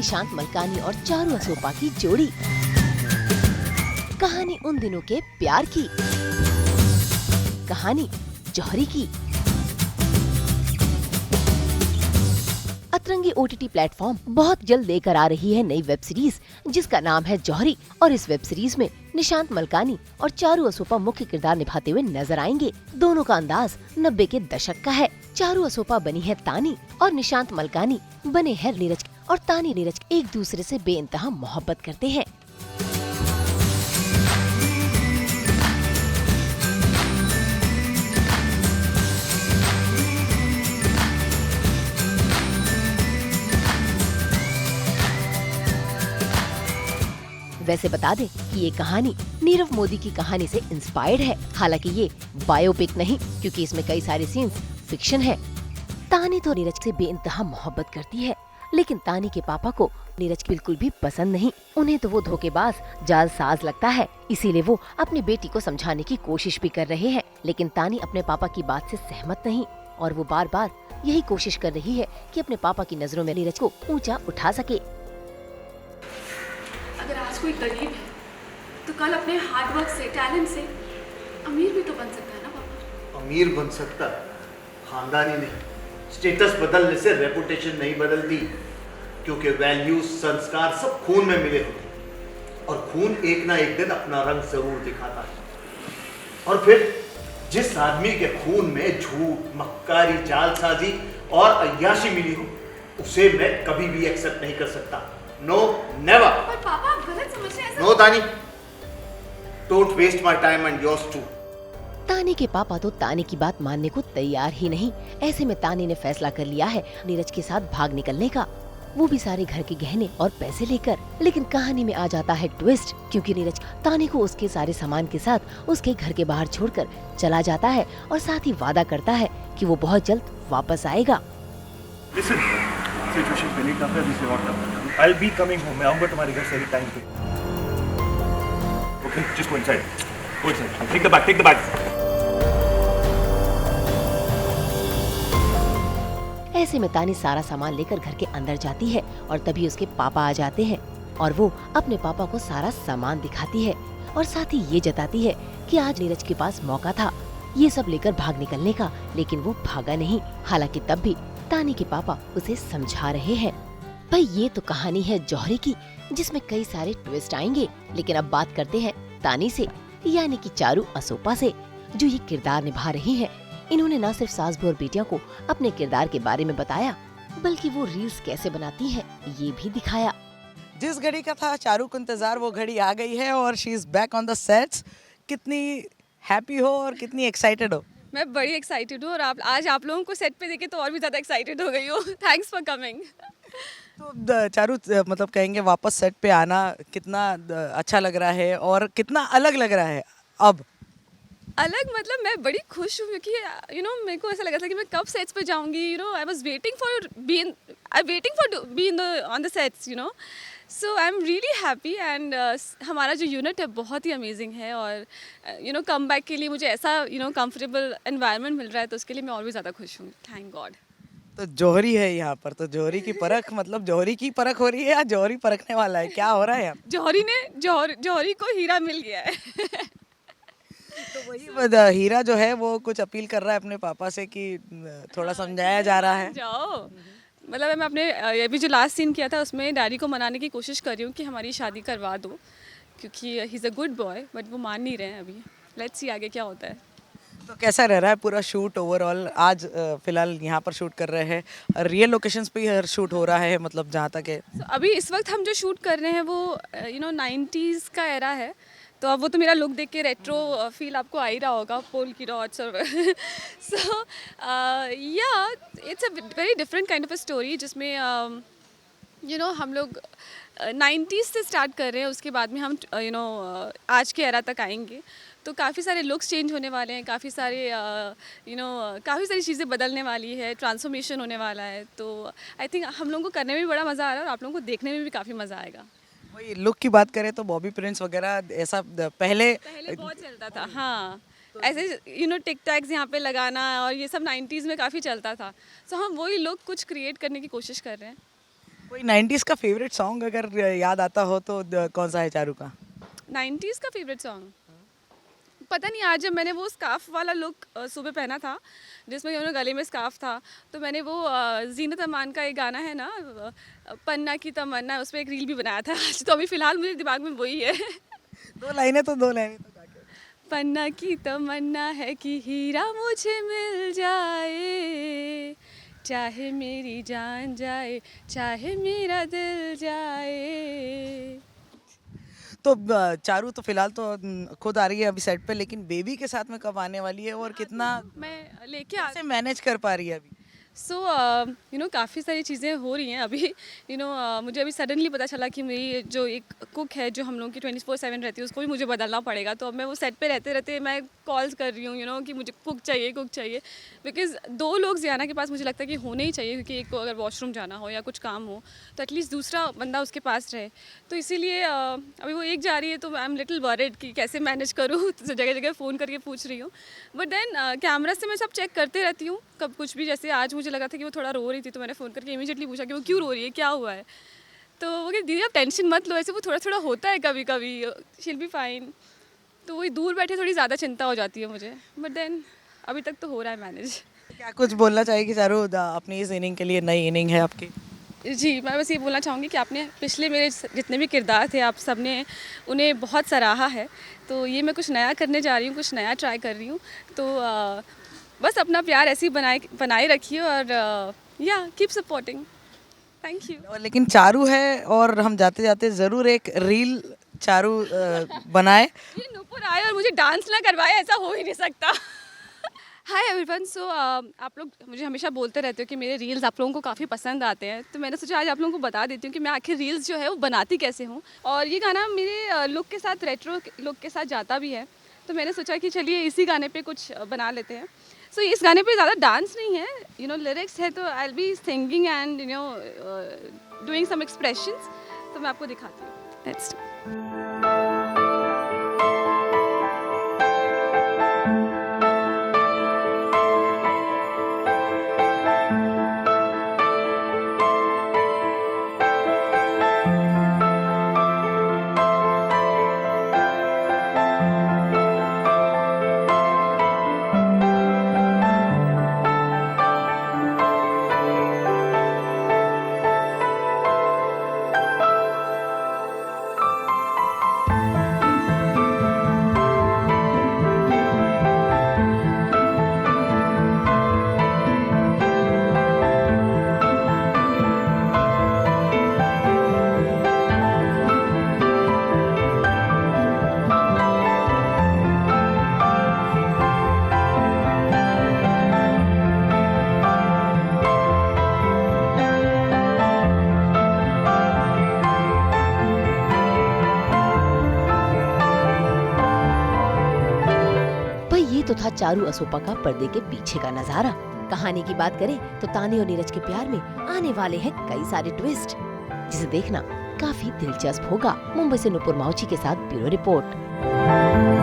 निशांत मलकानी और चारू असोपा की जोड़ी। कहानी उन दिनों के प्यार की, कहानी जौहरी की। अतरंगी OTT प्लेटफॉर्म बहुत जल्द लेकर आ रही है नई वेब सीरीज जिसका नाम है जौहरी। और इस वेब सीरीज में निशांत मलकानी और चारू असोपा मुख्य किरदार निभाते हुए नजर आएंगे। दोनों का अंदाज 90 के दशक का है। चारू असोपा बनी है तानी और निशांत मलकानी बने हैं नीरज। और तानी नीरज एक दूसरे से बेइंतहा मोहब्बत करते हैं। वैसे बता दें कि ये कहानी नीरव मोदी की कहानी से इंस्पायर्ड है। हालांकि ये बायोपिक नहीं, क्योंकि इसमें कई सारे सीन्स फिक्शन है। तानी तो नीरज से बेइंतहा मोहब्बत करती है, लेकिन तानी के पापा को नीरज बिल्कुल भी पसंद नहीं। उन्हें तो वो धोखेबाज, जालसाज लगता है। इसीलिए वो अपनी बेटी को समझाने की कोशिश भी कर रहे हैं, लेकिन तानी अपने पापा की बात से सहमत नहीं और वो बार बार यही कोशिश कर रही है कि अपने पापा की नजरों में नीरज को ऊंचा उठा सके। अगर आज कोई गरीब है तो कल अपने हार्डवर्क से, टैलेंट से अमीर भी तो बन सकता है ना पापा। अमीर बन सकता है, खानदानी नहीं। स्टेटस बदलने से रेपुटेशन नहीं बदलती, क्योंकि वैल्यूज, संस्कार सब खून में मिले होते और खून एक ना एक दिन अपना रंग जरूर दिखाता है। और फिर जिस आदमी के खून में झूठ, मक्कारी, जालसाजी और अय्याशी मिली हो, उसे मैं कभी भी एक्सेप्ट नहीं कर सकता। No, never. पर पापा आप गलत समझ रहे हैं। No Tani, don't waste my time and yours too. Tani के पापा तो तानी की बात मानने को तैयार ही नहीं। ऐसे में तानी ने फैसला कर लिया है नीरज के साथ भाग निकलने का, वो भी सारे घर के गहने और पैसे लेकर। लेकिन कहानी में आ जाता है ट्विस्ट, क्योंकि नीरज तानी को उसके सारे सामान के साथ उसके घर के बाहर छोड़कर चला जाता है और साथ ही वादा करता है कि वो बहुत जल्द वापस आएगा। सिचुएशन पहले टफ है, अभी से और टफ है। I'll be coming home. मैं आऊँगा तुम्हारे घर सही टाइम पे। Okay, just go inside. Go inside. Take the bag. Take the bag. ऐसे में तानी सारा सामान लेकर घर के अंदर जाती है और तभी उसके पापा आ जाते हैं और वो अपने पापा को सारा सामान दिखाती है और साथ ही ये जताती है कि आज नीरज के पास मौका था ये सब लेकर भाग निकलने का, लेकिन वो भागा नहीं। हालांकि तब भी तानी के पापा उसे समझा रहे हैं। भाई ये तो कहानी है जौहरी की, जिसमें कई सारे ट्विस्ट आएंगे। लेकिन अब बात करते हैं तानी से, यानी कि चारू असोपा से, जो ये किरदार निभा रही है। इन्होंने न सिर्फ सास बहू और बेटियों को अपने किरदार के बारे में बताया, बल्कि वो रील्स कैसे बनाती है ये भी दिखाया। जिस घड़ी का था चारू को इंतजार, वो घड़ी आ गई है और she is back on the sets. कितनी हैप्पी हो और कितनी एक्साइटेड हो? मैं बड़ी एक्साइटेड हूँ और आज आप लोगों को सेट पे देखे तो और भी ज्यादा एक्साइटेड हो गई हूँ। Thanks for coming. तो चारू मतलब कहेंगे वापस सेट पे आना कितना अच्छा लग रहा है और कितना अलग लग रहा है अब? अलग मतलब मैं बड़ी खुश हूँ क्योंकि मेरे को ऐसा लगा था कि मैं कब सेट्स पे जाऊँगी। I was waiting for be in on the sets so I am really happy and हमारा जो यूनिट है बहुत ही अमेजिंग है और कम बैक के लिए मुझे ऐसा कंफर्टेबल एनवायरनमेंट मिल रहा है, तो उसके लिए मैं और भी ज़्यादा खुश हूँ। Thank God. तो जौहरी है यहाँ पर, तो जौहरी की परख मतलब जौहरी की परख हो रही है या जौहरी परखने वाला है? क्या हो रहा है यहाँ? जौहरी को हीरा मिल गया है। तो वही हीरा जो है वो कुछ अपील कर रहा है अपने पापा से कि थोड़ा समझाया जा रहा है। जाओ मतलब मैं अपने ये भी जो लास्ट सीन किया था उसमें डैडी को मनाने की कोशिश कर रही हूँ कि हमारी शादी करवा दो, क्योंकि he is a good boy, but वो मान नहीं रहे हैं अभी। लेट्स सी आगे क्या होता है। तो कैसा रह रहा है पूरा शूट ओवरऑल? आज फिलहाल यहाँ पर शूट कर रहे हैं, रियल लोकेशंस पे ही शूट हो रहा है, मतलब जहाँ तक है अभी इस वक्त हम जो शूट कर रहे हैं वो 90s का एरा है, तो अब वो तो मेरा लुक देख के रेट्रो फील आपको आ ही रहा होगा, पोल की डॉट्स और सो या it's a very different kind of a story जिसमें हम लोग 90s से स्टार्ट कर रहे हैं, उसके बाद में हम आज के एरा तक आएंगे। तो काफ़ी सारे लुक्स चेंज होने वाले हैं, काफ़ी सारी चीज़ें बदलने वाली है, ट्रांसफॉर्मेशन होने वाला है। तो आई थिंक हम लोगों को करने में भी बड़ा मज़ा आ रहा है और आप लोगों को देखने में भी काफ़ी मज़ा आएगा। वही लुक की बात करें तो बॉबी प्रिंस वगैरह ऐसा पहले बहुत चलता था। हाँ, ऐसे टिक टैक्स यहाँ पे लगाना और ये सब 90s में काफ़ी चलता था। सो हम वही लुक कुछ क्रिएट करने की कोशिश कर रहे हैं। कोई 90s का फेवरेट सॉन्ग अगर याद आता हो तो कौन सा है चारू का? 90s का फेवरेट सॉन्ग पता नहीं, आज जब मैंने वो स्कार्फ वाला लुक सुबह पहना था जिसमें कि उन्होंने गले में स्कार्फ था, तो मैंने वो जीनत अमान का एक गाना है ना, पन्ना की तमन्ना, उस पर एक रील भी बनाया था आज। तो अभी फ़िलहाल मुझे दिमाग में वही है। दो लाइनें तो गा के। पन्ना की तमन्ना है कि हीरा मुझे मिल जाए, चाहे मेरी जान जाए, चाहे मेरा दिल जाए। तो चारू तो फिलहाल तो खुद आ रही है अभी सेट पे, लेकिन बेबी के साथ में कब आने वाली है और कितना मैं लेके आ कैसे मैनेज कर पा रही है अभी? सो काफ़ी सारी चीज़ें हो रही हैं अभी। मुझे अभी सडनली पता चला कि मेरी जो एक कुक है जो हम लोगों की 24/7 रहती है, उसको भी मुझे बदलना पड़ेगा। तो अब मैं वो सेट पे रहते रहते मैं कॉल्स कर रही हूँ कि मुझे कुक चाहिए। बिकॉज़ 2 लोग ज़ियाना के पास मुझे लगता है कि होने ही चाहिए, क्योंकि एक को अगर वॉशरूम जाना हो या कुछ काम हो तो एटलीस्ट दूसरा बंदा उसके पास रहे। तो इसीलिए अभी वो एक जा रही है तो आई एम लिटिल वरिड कि कैसे मैनेज करूँ। तो जगह जगह फ़ोन करके पूछ रही हूँ, बट देन कैमरा से मैं सब चेक करते रहती हूँ। कब कुछ भी, जैसे आज मुझे लगा था कि वो थोड़ा रो रही थी, तो मैंने फ़ोन करके इमीडिएटली पूछा कि वो क्यों रो रही है, क्या हुआ है। तो वो कहती दीदी आप टेंशन मत लो, ऐसे वो थोड़ा थोड़ा होता है कभी कभी, शील बी फाइन। तो वही दूर बैठे थोड़ी ज़्यादा चिंता हो जाती है मुझे, बट देन अभी तक तो हो रहा है मैनेज। क्या कुछ बोलना चाहेगी चारू अपनी इस इनिंग के लिए? नई इनिंग है आपकी। जी, मैं बस ये बोलना चाहूँगी कि आपने पिछले मेरे जितने भी किरदार थे, आप सब ने उन्हें बहुत सराहा है। तो ये मैं कुछ नया करने जा रही हूँ, कुछ नया ट्राई कर रही हूँ। तो बस अपना प्यार ऐसे ही बनाए रखिए और या कीप सपोर्टिंग। Thank you. और लेकिन चारू है और हम जाते जाते ज़रूर एक रील चारू बनाए। ये नूपुर आए और मुझे डांस ना करवाए, ऐसा हो ही नहीं सकता। Hi everyone. सो आप लोग मुझे हमेशा बोलते रहते हो कि मेरे रील्स आप लोगों को काफ़ी पसंद आते हैं, तो मैंने सोचा आज आप लोगों को बता देती हूँ कि मैं आखिर रील्स जो है वो बनाती कैसे हूँ। और ये गाना मेरे लुक के साथ, रेट्रो लुक के साथ जाता भी है, तो मैंने सोचा कि चलिए इसी गाने पे कुछ बना लेते हैं। सो इस गाने पे ज़्यादा डांस नहीं है, लिरिक्स है, तो I will be singing and doing some expressions. तो मैं आपको दिखाती हूँ। लेट्स तो था चारू असोपा का पर्दे के पीछे का नजारा। कहानी की बात करें तो तानी और नीरज के प्यार में आने वाले हैं कई सारे ट्विस्ट, जिसे देखना काफी दिलचस्प होगा। मुंबई से नुपुर माउची के साथ ब्यूरो रिपोर्ट।